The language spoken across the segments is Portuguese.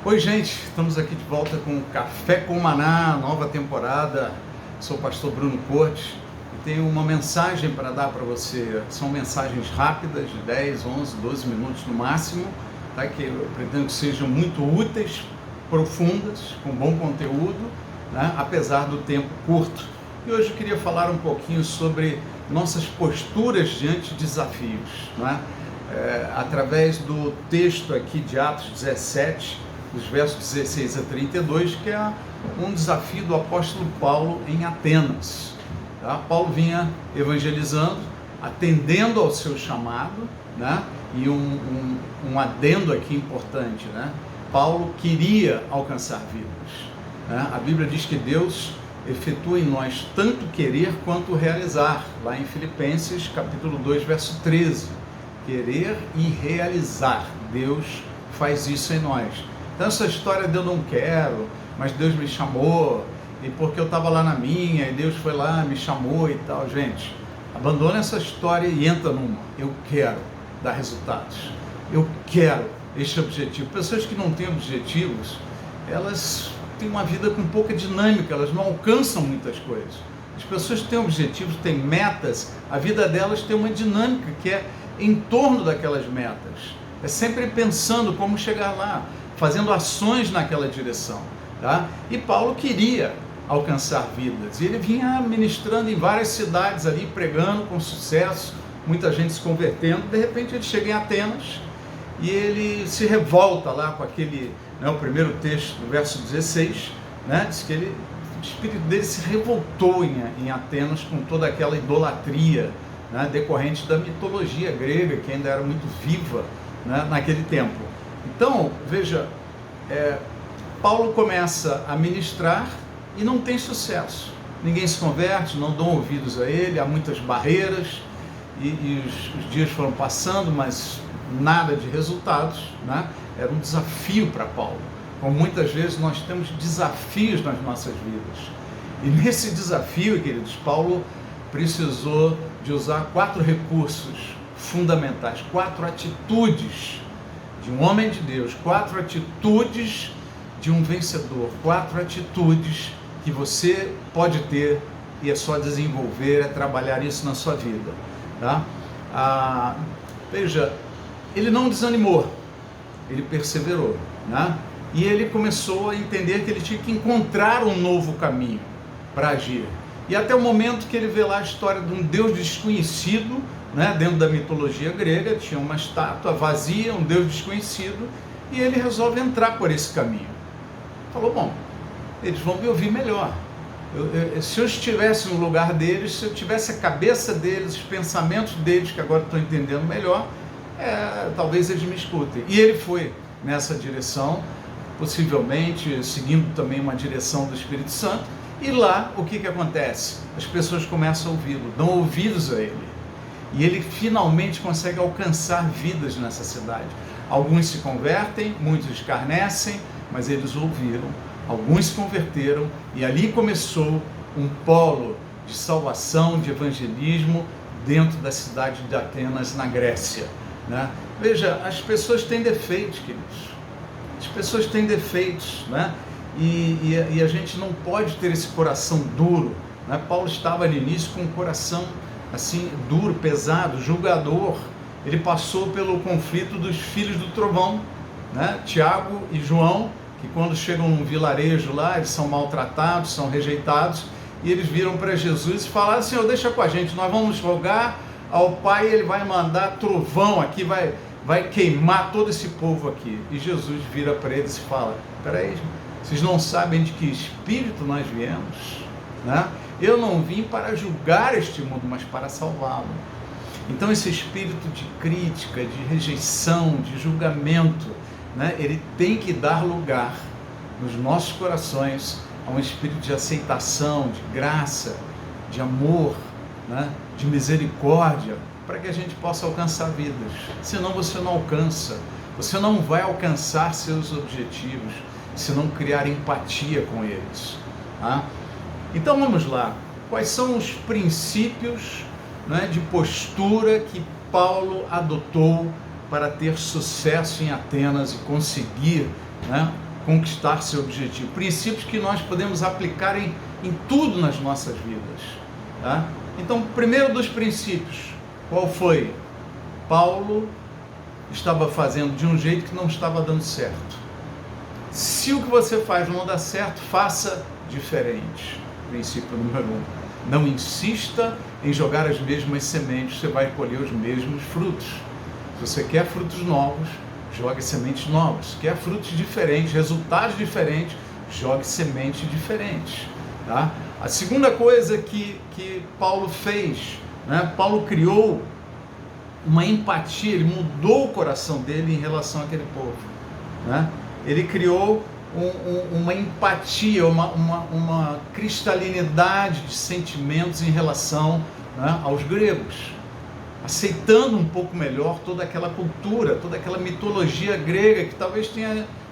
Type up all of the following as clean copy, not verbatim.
Oi, gente, estamos aqui de volta com o Café com Maná, nova temporada. Sou o pastor Bruno Cortes e tenho uma mensagem para dar para você. São mensagens rápidas, de 10, 11, 12 minutos no máximo, tá? Que eu pretendo que sejam muito úteis, profundas, com bom conteúdo, né? Apesar do tempo curto. E hoje eu queria falar um pouquinho sobre nossas posturas diante de desafios, né? Através do texto aqui de Atos 17, dos versos 16 a 32, que é um desafio do apóstolo Paulo em Atenas. Tá? Paulo vinha evangelizando, atendendo ao seu chamado, né? E um adendo aqui importante, né? Paulo queria alcançar vidas, né? A Bíblia diz que Deus efetua em nós tanto querer quanto realizar, lá em Filipenses capítulo 2, verso 13. Querer e realizar, Deus faz isso em nós. Então essa história de eu não quero, mas Deus me chamou, e porque eu estava lá na minha, e Deus foi lá, me chamou e tal. Gente, abandona essa história e entra numa. Eu quero dar resultados. Eu quero este objetivo. Pessoas que não têm objetivos, elas têm uma vida com pouca dinâmica, elas não alcançam muitas coisas. As pessoas que têm objetivos, têm metas, a vida delas tem uma dinâmica que é em torno daquelas metas. É sempre pensando como chegar lá, fazendo ações naquela direção, tá? E Paulo queria alcançar vidas, e ele vinha ministrando em várias cidades ali, pregando com sucesso, muita gente se convertendo. De repente ele chega em Atenas, e ele se revolta lá com aquele, né, o primeiro texto, do verso 16, né, diz que o espírito dele se revoltou em Atenas com toda aquela idolatria, né, decorrente da mitologia grega, que ainda era muito viva, né, naquele tempo. Então, veja, Paulo começa a ministrar e não tem sucesso. Ninguém se converte, não dão ouvidos a ele, há muitas barreiras, e os dias foram passando, mas nada de resultados, né? Era um desafio para Paulo. Como muitas vezes nós temos desafios nas nossas vidas. E nesse desafio, queridos, Paulo precisou de usar 4 recursos fundamentais, 4 atitudes de um homem de Deus, 4 atitudes de um vencedor, 4 atitudes que você pode ter, e é só desenvolver, é trabalhar isso na sua vida, tá? Veja, ele não desanimou, ele perseverou, né? E ele começou a entender que ele tinha que encontrar um novo caminho para agir. E até o momento que ele vê lá a história de um Deus desconhecido, né? Dentro da mitologia grega, tinha uma estátua vazia, um Deus desconhecido, e ele resolve entrar por esse caminho. Falou, bom, eles vão me ouvir melhor. Se eu estivesse no lugar deles, se eu tivesse a cabeça deles, os pensamentos deles, que agora estou entendendo melhor, talvez eles me escutem. E ele foi nessa direção, possivelmente seguindo também uma direção do Espírito Santo, e lá o que acontece? As pessoas começam a ouvi-lo, dão ouvidos a ele. E ele finalmente consegue alcançar vidas nessa cidade. Alguns se convertem, muitos escarnecem, mas eles ouviram. Alguns se converteram, e ali começou um polo de salvação, de evangelismo dentro da cidade de Atenas, na Grécia, né? Veja, as pessoas têm defeitos, queridos. As pessoas têm defeitos, né? E a gente não pode ter esse coração duro, né? Paulo estava no início com um coração assim, duro, pesado, julgador. Ele passou pelo conflito dos filhos do trovão, né? Tiago e João, que quando chegam num vilarejo lá, eles são maltratados, são rejeitados, e eles viram para Jesus e falaram, Senhor, deixa com a gente, nós vamos rogar ao Pai, ele vai mandar trovão aqui, vai queimar todo esse povo aqui. E Jesus vira para eles e fala, peraí, vocês não sabem de que espírito nós viemos, né? Eu não vim para julgar este mundo, mas para salvá-lo. Então esse espírito de crítica, de rejeição, de julgamento, né, ele tem que dar lugar nos nossos corações a um espírito de aceitação, de graça, de amor, né, de misericórdia, para que a gente possa alcançar vidas. Senão você não alcança, você não vai alcançar seus objetivos se não criar empatia com eles, tá? Então vamos lá, quais são os princípios, né, de postura que Paulo adotou para ter sucesso em Atenas e conseguir, né, conquistar seu objetivo. Princípios que nós podemos aplicar em tudo nas nossas vidas. Tá? Então, o primeiro dos princípios, qual foi? Paulo estava fazendo de um jeito que não estava dando certo. Se o que você faz não dá certo, faça diferente. Princípio número 1. Não insista em jogar as mesmas sementes, você vai colher os mesmos frutos. Se você quer frutos novos, jogue sementes novas. Se quer frutos diferentes, resultados diferentes, jogue sementes diferentes. Tá? A segunda coisa que Paulo fez, né? Paulo criou uma empatia, ele mudou o coração dele em relação àquele povo. Né? Ele criou uma empatia, uma cristalinidade de sentimentos em relação, né, aos gregos, aceitando um pouco melhor toda aquela cultura, toda aquela mitologia grega que talvez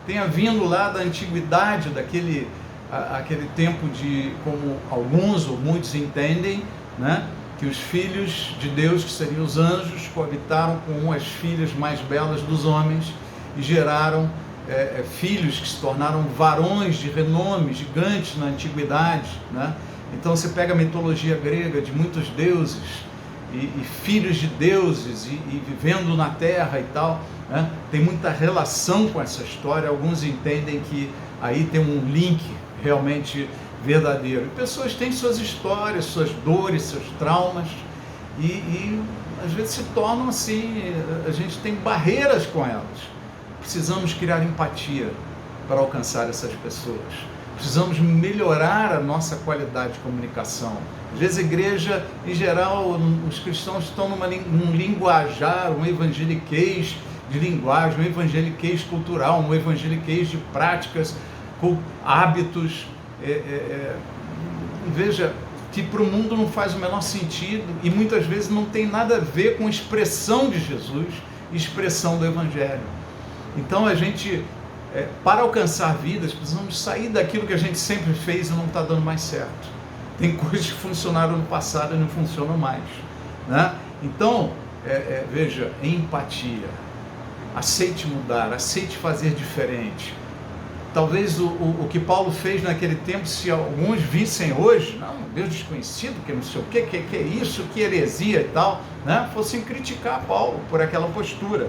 tenha vindo lá da antiguidade, aquele tempo de, como alguns ou muitos entendem, né, que os filhos de Deus, que seriam os anjos, coabitaram com as filhas mais belas dos homens e geraram filhos que se tornaram varões de renome, gigantes na antiguidade. Né? Então você pega a mitologia grega de muitos deuses e filhos de deuses e vivendo na terra e tal, né? Tem muita relação com essa história. Alguns entendem que aí tem um link realmente verdadeiro. E pessoas têm suas histórias, suas dores, seus traumas e às vezes se tornam assim, a gente tem barreiras com elas. Precisamos criar empatia para alcançar essas pessoas. Precisamos melhorar a nossa qualidade de comunicação. Às vezes a igreja, em geral, os cristãos estão num linguajar, um evangeliquez de linguagem, um evangeliquez cultural, um evangeliquez de práticas, com hábitos. Veja, que para o mundo não faz o menor sentido e muitas vezes não tem nada a ver com a expressão de Jesus e expressão do Evangelho. Então a gente, para alcançar vidas, precisamos sair daquilo que a gente sempre fez e não está dando mais certo. Tem coisas que funcionaram no passado e não funcionam mais. Né? Então, veja, empatia. Aceite mudar, aceite fazer diferente. Talvez o que Paulo fez naquele tempo, se alguns vissem hoje, não, Deus desconhecido, que não sei o que é isso, que heresia e tal, né? Fossem criticar Paulo por aquela postura.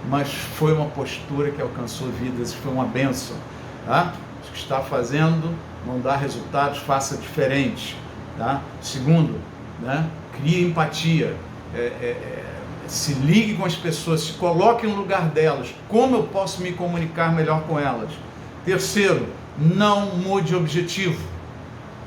Mas foi uma postura que alcançou vidas, foi uma bênção. Tá? O que está fazendo não dá resultados, faça diferente. Tá? Segundo, né? Crie empatia, se ligue com as pessoas, se coloque no lugar delas. Como eu posso me comunicar melhor com elas? Terceiro, não mude objetivo.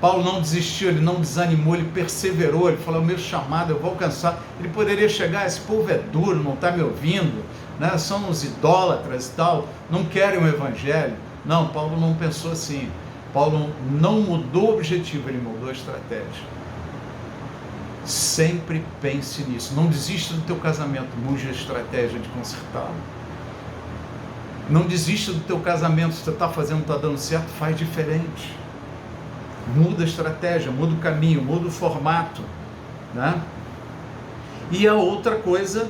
Paulo não desistiu, ele não desanimou, ele perseverou, ele falou, o meu chamado eu vou alcançar. Ele poderia chegar, esse povo é duro, não está me ouvindo, né? São os idólatras e tal, não querem o evangelho. Não, Paulo não pensou assim. Paulo não mudou o objetivo, ele mudou a estratégia. Sempre pense nisso. Não desista do teu casamento, mude a estratégia de consertá-lo. Não desista do teu casamento, se você está fazendo, está dando certo, faz diferente. Muda a estratégia, muda o caminho, muda o formato. Né? E a outra coisa,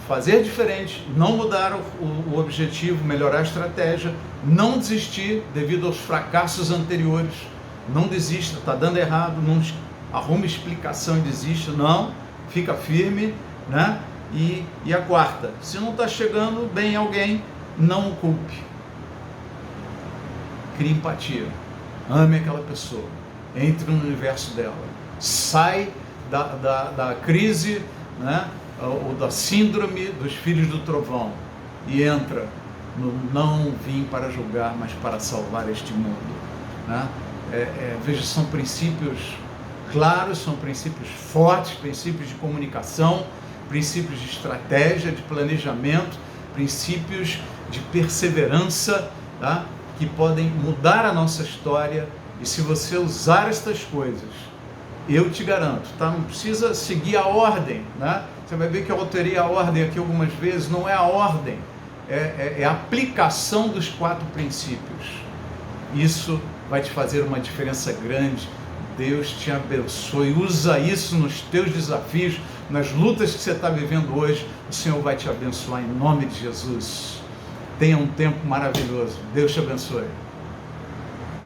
fazer diferente, não mudar o objetivo, melhorar a estratégia, não desistir devido aos fracassos anteriores. Não desista, está dando errado, não arrume explicação e desista, não, fica firme, né? E a quarta, se não está chegando bem alguém, não o culpe. Crie empatia, ame aquela pessoa, entre no universo dela, sai da crise, né? Ou da síndrome dos filhos do trovão e entra no não vim para julgar, mas para salvar este mundo. Né? Veja, são princípios claros, são princípios fortes, princípios de comunicação, princípios de estratégia, de planejamento, princípios de perseverança, tá? Que podem mudar a nossa história. E se você usar estas coisas, eu te garanto, tá? Não precisa seguir a ordem, né? Você vai ver que eu alterei a ordem aqui algumas vezes, não é a ordem, é a aplicação dos 4 princípios. Isso vai te fazer uma diferença grande. Deus te abençoe, usa isso nos teus desafios, nas lutas que você está vivendo hoje, o Senhor vai te abençoar em nome de Jesus. Tenha um tempo maravilhoso. Deus te abençoe.